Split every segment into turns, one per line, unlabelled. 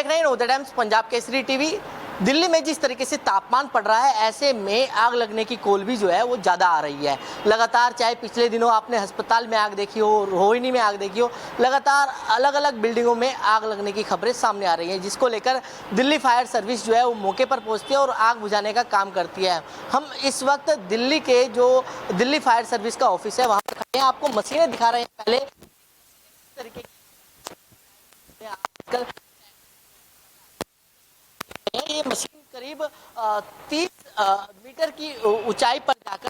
रहे हैं Navodaya times Punjab Kesari TV. Delhi में जिस तरीके से तापमान पड़ रहा है, ऐसे में आग लगने की कॉल भी जो है वो ज़्यादा आ रही है लगातार। चाहे पिछले दिनों आपने अस्पताल में आग देखी हो, रोहिणी में आग देखी हो, लगातार अलग अलग बिल्डिंगों में आग लगने की खबरें सामने आ रही हैं, जिसको लेकर दिल्ली फायर सर्विस जो है वो मौके पर पहुंचती है और आग बुझाने का काम करती है। हम इस वक्त दिल्ली के जो दिल्ली फायर सर्विस का ऑफिस है वहाँ पर खड़े हैं, आपको मशीनें दिखा रहे हैं। पहले तरीके आजकल ये मशीन करीब 30 मीटर की ऊंचाई पर जाकर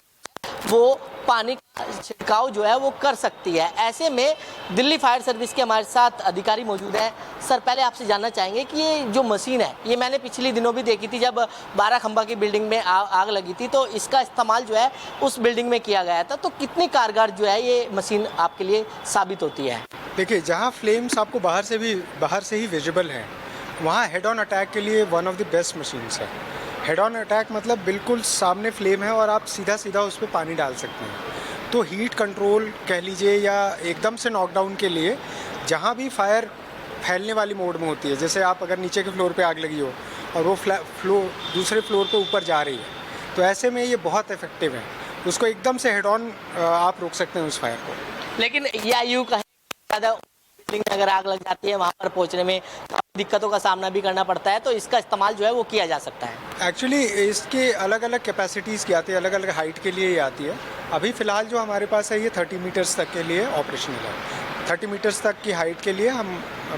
वो पानी का छिड़काव जो है वो कर सकती है। ऐसे में दिल्ली फायर सर्विस के हमारे साथ अधिकारी मौजूद हैं। सर, पहले आपसे जानना चाहेंगे कि ये जो मशीन है, ये मैंने पिछले दिनों भी देखी थी जब 12 खंबा की बिल्डिंग में आग लगी थी, तो इसका इस्तेमाल जो है उस बिल्डिंग में किया गया था। तो कितनी कारगर जो है ये मशीन आपके लिए साबित होती है?
देखिए, जहाँ फ्लेम्स आपको बाहर से ही विजिबल हैं, वहाँ हेड ऑन अटैक के लिए one of the best machines है। हेड ऑन अटैक मतलब बिल्कुल सामने फ्लेम है और आप सीधा सीधा उस पर पानी डाल सकते हैं। तो हीट कंट्रोल कह लीजिए या एकदम से नॉकडाउन के लिए, जहाँ भी फायर फैलने वाली मोड में होती है, जैसे आप अगर नीचे के फ्लोर पे आग लगी हो और वो दूसरे फ्लोर पे ऊपर जा रही है, तो ऐसे में ये बहुत इफेक्टिव है। उसको एकदम से हेड ऑन आप रोक सकते हैं उस फायर को।
लेकिन या यूँ कहें ज़्यादा बिल्डिंग में अगर आग लग जाती है, वहाँ पर पहुँचने में दिक्कतों का सामना भी करना पड़ता है, तो इसका इस्तेमाल जो है वो किया जा सकता है।
एक्चुअली इसके अलग अलग कैपेसिटीज़ की आती है, अलग अलग हाइट के लिए ही आती है। अभी फ़िलहाल जो हमारे पास है ये 30 मीटर्स तक के लिए ऑपरेशनल है। 30 मीटर्स तक की हाइट के लिए हम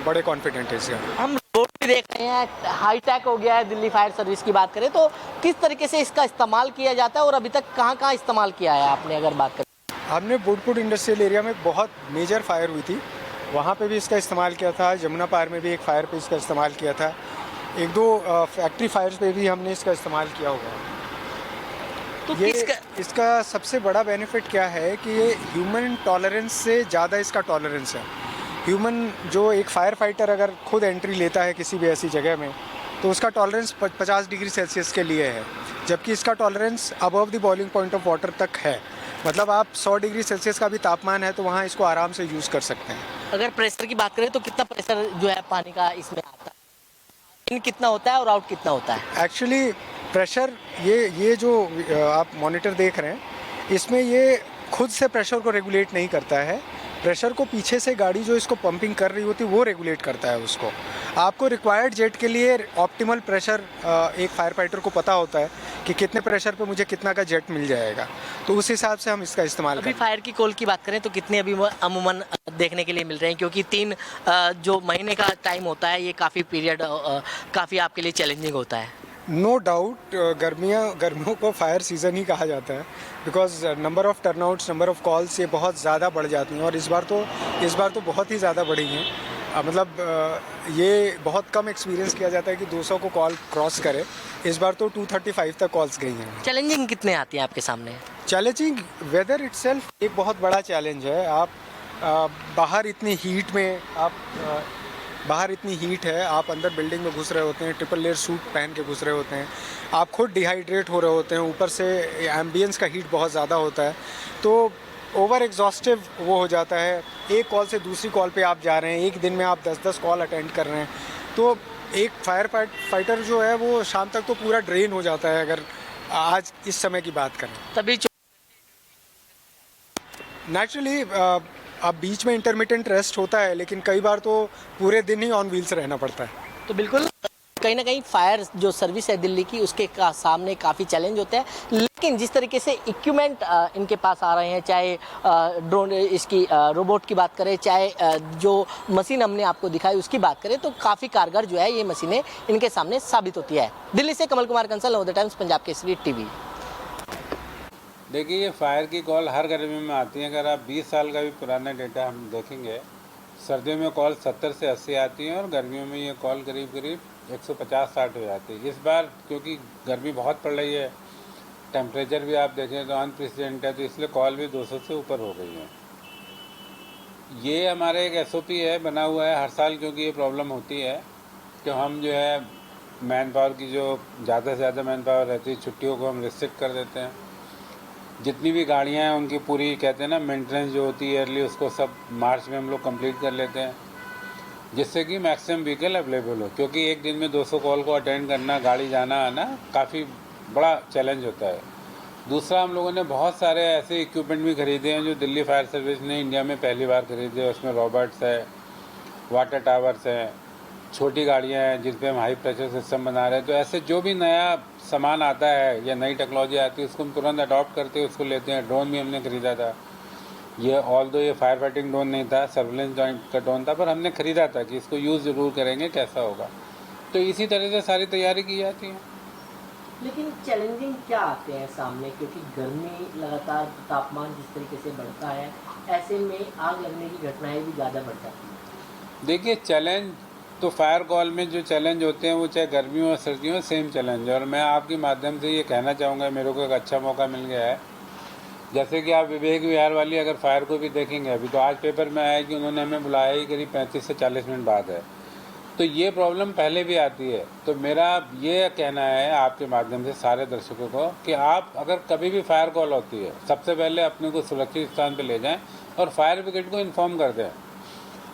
बड़े कॉन्फिडेंट हैं इससे।
हम रोड भी देख रहे हैं, हाईटेक हो गया है। दिल्ली फायर सर्विस की बात करें तो किस तरीके से इसका इस्तेमाल किया जाता है और अभी तक कहाँ कहाँ इस्तेमाल किया है आपने अगर बात करें?
हमने बुडपुर इंडस्ट्रियल एरिया में बहुत मेजर फायर हुई थी, वहाँ पे भी इसका इस्तेमाल किया था। जमुना पार में भी एक फायर पे इसका इस्तेमाल किया था। एक दो फैक्ट्री फायर्स पे भी हमने इसका इस्तेमाल किया होगा।
तो
इसका सबसे बड़ा बेनिफिट क्या है कि ये ह्यूमन टॉलरेंस से ज़्यादा इसका टॉलरेंस है। ह्यूमन जो एक फायर फाइटर अगर खुद एंट्री लेता है किसी भी ऐसी जगह में, तो उसका टॉलरेंस 50 डिग्री सेल्सियस के लिए है, जबकि इसका tolerance above the boiling point of water तक है। मतलब आप 100 डिग्री सेल्सियस का भी तापमान है तो वहाँ इसको आराम से यूज़ कर सकते हैं।
अगर प्रेशर की बात करें तो कितना प्रेशर जो है पानी का इसमें आता है, इन कितना होता है और आउट कितना होता है?
एक्चुअली प्रेशर ये जो आप मॉनिटर देख रहे हैं, इसमें ये खुद से प्रेशर को रेगुलेट नहीं करता है। प्रेशर को पीछे से गाड़ी जो इसको पंपिंग कर रही होती है वो रेगुलेट करता है उसको। आपको रिक्वायर्ड जेट के लिए ऑप्टिमल प्रेशर एक फायर फाइटर को पता होता है कि कितने प्रेशर पे मुझे कितना का जेट मिल जाएगा, तो उस हिसाब से हम इसका इस्तेमाल
अभी फायर की कॉल की बात करें तो कितने अभी अमूमन देखने के लिए मिल रहे हैं? क्योंकि 3 जो महीने का टाइम होता है, ये काफ़ी पीरियड काफ़ी आपके लिए चैलेंजिंग होता है।
नो डाउट गर्मियों को फायर सीज़न ही कहा जाता है, because number of turnouts, number of calls ये बहुत ज़्यादा बढ़ जाती हैं और इस बार तो बहुत ही ज़्यादा बढ़ी हैं। ये बहुत कम एक्सपीरियंस किया जाता है कि 200 को कॉल क्रॉस करे। इस बार तो 235 तक कॉल्स गई हैं।
चैलेंजिंग कितने आती हैं आपके सामने?
चैलेंजिंग वेदर इटसेल्फ एक बहुत बड़ा चैलेंज है। आप बाहर इतनी हीट में बाहर इतनी हीट है, आप अंदर बिल्डिंग में घुस रहे होते हैं, ट्रिपल लेयर सूट पहन के घुस रहे होते हैं, आप खुद डिहाइड्रेट हो रहे होते हैं, ऊपर से एम्बियंस का हीट बहुत ज़्यादा होता है, तो ओवर एग्जॉस्टिव वो हो जाता है। एक कॉल से दूसरी कॉल पे आप जा रहे हैं, एक दिन में आप 10-10 कॉल अटेंड कर रहे हैं, तो एक फायर फाइटर जो है वो शाम तक तो पूरा ड्रेन हो जाता है अगर आज इस समय की बात करें।
तभी
नेचुरली अब बीच में इंटरमिटेंट रेस्ट होता है, लेकिन कई बार तो पूरे दिन ही ऑन व्हील्स रहना पड़ता है।
तो बिल्कुल कहीं ना कहीं फायर जो सर्विस है दिल्ली की, उसके सामने काफ़ी चैलेंज होते हैं, लेकिन जिस तरीके से इक्विपमेंट इनके पास आ रहे हैं, चाहे ड्रोन इसकी रोबोट की बात करें, चाहे जो मशीन हमने आपको दिखाई उसकी बात करें, तो काफ़ी कारगर जो है ये मशीनें इनके सामने साबित होती है। दिल्ली से कमल कुमार कंसल, नवोदय टाइम्स पंजाब केसरी टीवी।
देखिए, ये फायर की कॉल हर गर्मी में आती है। अगर आप 20 साल का भी पुराना डेटा हम देखेंगे, सर्दियों में कॉल 70 से 80 आती हैं और गर्मियों में ये कॉल करीब 150-60 हो जाती है। इस बार क्योंकि गर्मी बहुत पड़ रही है, टेम्परेचर भी आप देखें तो अनप्रेसिडेंट है, तो इसलिए कॉल भी 200 से ऊपर हो गई है। ये हमारे एक SOP है, बना हुआ है हर साल, क्योंकि ये प्रॉब्लम होती है कि हम जो है मैन पावर की जो ज़्यादा से ज़्यादा मैन पावर रहती है, छुट्टियों को हम रिस्ट्रिक्ट कर देते हैं। जितनी भी गाड़ियाँ हैं उनकी पूरी कहते हैं ना मेंटेनेंस जो होती है ईयरली, उसको सब मार्च में हम लोग कंप्लीट कर लेते हैं। जिससे कि मैक्सिमम व्हीकल अवेलेबल हो, क्योंकि एक दिन में 200 कॉल को अटेंड करना, गाड़ी जाना आना काफ़ी बड़ा चैलेंज होता है। दूसरा, हम लोगों ने बहुत सारे ऐसे इक्विपमेंट भी खरीदे हैं जो दिल्ली फायर सर्विस ने इंडिया में पहली बार खरीदे। उसमें रोबोट्स है, वाटर टावर्स हैं, छोटी गाड़ियाँ हैं जिन पे हम हाई प्रेशर सिस्टम बना रहे हैं। तो ऐसे जो भी नया सामान आता है या नई टेक्नोलॉजी आती है उसको हम तुरंत अडॉप्ट करते हैं, उसको लेते हैं। ड्रोन भी हमने खरीदा था। ये ये फायर फाइटिंग ड्रोन नहीं था, सर्विलेंस का ड्रोन था, पर हमने खरीदा था कि इसको यूज़ ज़रूर करेंगे, कैसा होगा। तो इसी तरह से सारी तैयारी की जाती है।
लेकिन चैलेंजिंग क्या आते हैं सामने, क्योंकि गर्मी लगातार, तापमान जिस तरीके से बढ़ता है, ऐसे में आग लगने की घटनाएं भी ज़्यादा बढ़ जाती हैं।
देखिए, चैलेंज तो फायर कॉल में जो चैलेंज होते हैं वो चाहे गर्मियों और सर्दियों में सेम चैलेंज है। और मैं आपके माध्यम से ये कहना चाहूँगा, मेरे को एक अच्छा मौका मिल गया है। जैसे कि आप विवेक विहार वाली अगर फायर को भी देखेंगे, अभी तो आज पेपर में आया कि उन्होंने हमें बुलाया ही करीब 35 से 40 मिनट बाद है। तो ये प्रॉब्लम पहले भी आती है। तो मेरा ये कहना है आपके माध्यम से सारे दर्शकों को कि आप अगर कभी भी फायर कॉल होती है, सबसे पहले अपने को सुरक्षित स्थान पर ले जाएं और फायर ब्रिगेड को इन्फॉर्म कर दें।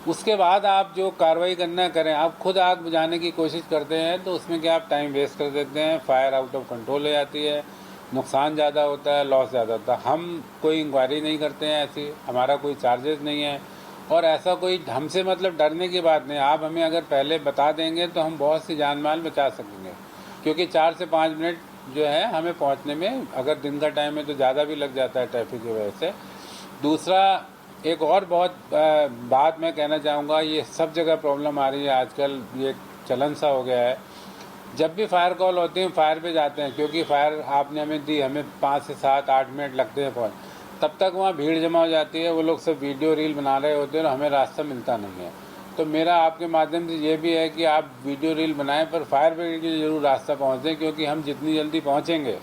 उसके बाद आप जो कार्रवाई करना करें। आप खुद आग बुझाने की कोशिश करते हैं तो उसमें क्या आप टाइम वेस्ट कर देते हैं, फायर आउट ऑफ कंट्रोल हो जाती है, नुकसान ज़्यादा होता है, लॉस ज़्यादा होता है। हम कोई इंक्वायरी नहीं करते हैं ऐसी, हमारा कोई चार्जेस नहीं है और ऐसा कोई हमसे मतलब डरने की बात नहीं। आप हमें अगर पहले बता देंगे तो हम बहुत सी जान माल बचा सकेंगे, क्योंकि 4 से 5 मिनट जो है हमें पहुंचने में, अगर दिन का टाइम है तो ज़्यादा भी लग जाता है ट्रैफिक की वजह से। दूसरा, एक और बहुत बात मैं कहना चाहूँगा, ये सब जगह प्रॉब्लम आ रही है आजकल, ये चलन सा हो गया है। जब भी फायर कॉल होती है फायर पे जाते हैं, क्योंकि फायर आपने हमें दी, हमें 5 से 7-8 मिनट लगते हैं पहुँच, तब तक वहाँ भीड़ जमा हो जाती है, वो लोग सब वीडियो रील बना रहे होते हैं और हमें रास्ता मिलता नहीं है। तो मेरा आपके माध्यम से ये भी है कि आप वीडियो रील बनाएं पर फायर ब्रिगेड के जरूर रास्ता पहुँचें, क्योंकि हम जितनी जल्दी पहुँचेंगे,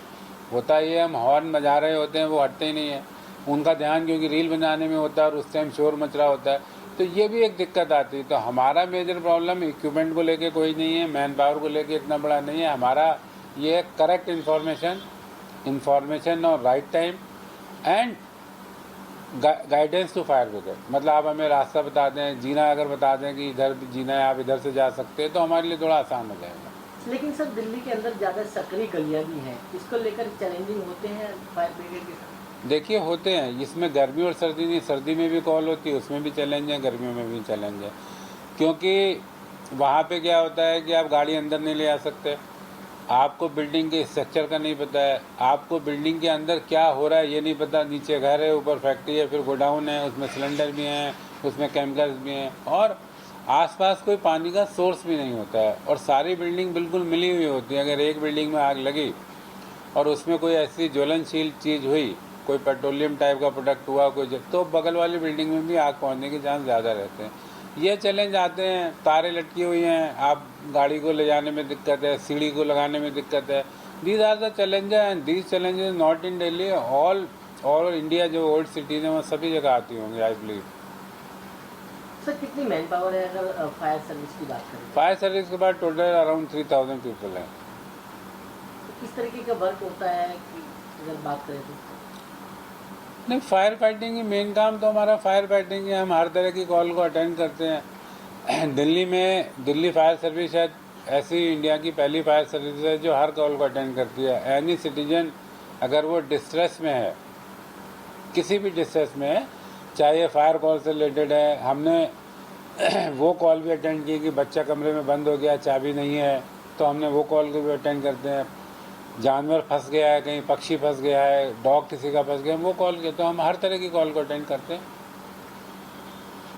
होता ये हम हॉर्न बजा रहे होते हैं वो हटते ही नहीं है, उनका ध्यान क्योंकि रील बनाने में होता है और उस टाइम शोर मच रहा होता है। तो ये भी एक दिक्कत आती है। तो हमारा मेजर प्रॉब्लम इक्विपमेंट को लेके कोई नहीं है, मैन पावर को लेके इतना बड़ा नहीं है। हमारा ये करेक्ट इन्फॉर्मेशन और right time and guidance to fire brigade. मतलब आप हमें रास्ता बता दें, जीना अगर बता दें कि इधर जीना है, आप इधर से जा सकते हैं, तो हमारे लिए थोड़ा आसान हो जाएगा।
लेकिन सर, दिल्ली के अंदर ज़्यादा सकरी गलियाँ भी हैं, इसको लेकर चैलेंजिंग होते हैं फायर ब्रिगेड के साथ?
देखिए, होते हैं। इसमें गर्मी और सर्दी नहीं, सर्दी में भी कॉल होती है, उसमें भी चैलेंज है, गर्मियों में भी चैलेंज है। क्योंकि वहाँ पे क्या होता है कि आप गाड़ी अंदर नहीं ले आ सकते, आपको बिल्डिंग के स्ट्रक्चर का नहीं पता है, आपको बिल्डिंग के अंदर क्या हो रहा है ये नहीं पता। नीचे घर है, ऊपर फैक्ट्री है, फिर गोडाउन है, उसमें सिलेंडर भी हैं, उसमें केमिकल्स भी हैं और आसपास कोई पानी का सोर्स भी नहीं होता है और सारी बिल्डिंग बिल्कुल मिली हुई होती है। अगर एक बिल्डिंग में आग लगी और उसमें कोई ऐसी ज्वलनशील चीज़ हुई, कोई पेट्रोलियम टाइप का प्रोडक्ट हुआ, तो बगल वाली बिल्डिंग में भी आग पहुंचने के चांस ज़्यादा रहते हैं। ये चैलेंज आते हैं। तारें लटकी हुई हैं, आप गाड़ी को ले जाने में दिक्कत है, सीढ़ी को लगाने में दिक्कत है। These are the challenges and these challenges not in Delhi, all India जो ओल्ड सिटीज़ हैं वो सभी जगह आती होंगी, आई बिलीव।
सर, कितनी मैन पावर है अगर फायर सर्विस की बात करें?
फायर सर्विस के बाद टोटल अराउंड 3000 पीपल हैं।
तो किस तरीके का वर्क होता है कि अगर बात करें तो?
नहीं, फायर फाइटिंग ही मेन काम तो हमारा फायर फाइटिंग है। हम हर तरह की कॉल को अटेंड करते हैं। दिल्ली फायर सर्विस है ऐसी इंडिया की पहली फायर सर्विस है जो हर कॉल को अटेंड करती है। एनी सिटीजन अगर वो डिस्ट्रेस में है, किसी भी डिस्ट्रेस में है, चाहे ये फायर कॉल से रिलेटेड है, हमने वो कॉल भी अटेंड की कि बच्चा कमरे में बंद हो गया, चाबी नहीं है, तो हमने वो कॉल को भी अटेंड करते हैं। जानवर फंस गया है, कहीं पक्षी फंस गया है, डॉग किसी का फंस गया, वो कॉल किया, तो हम हर तरह की कॉल को अटेंड करते हैं।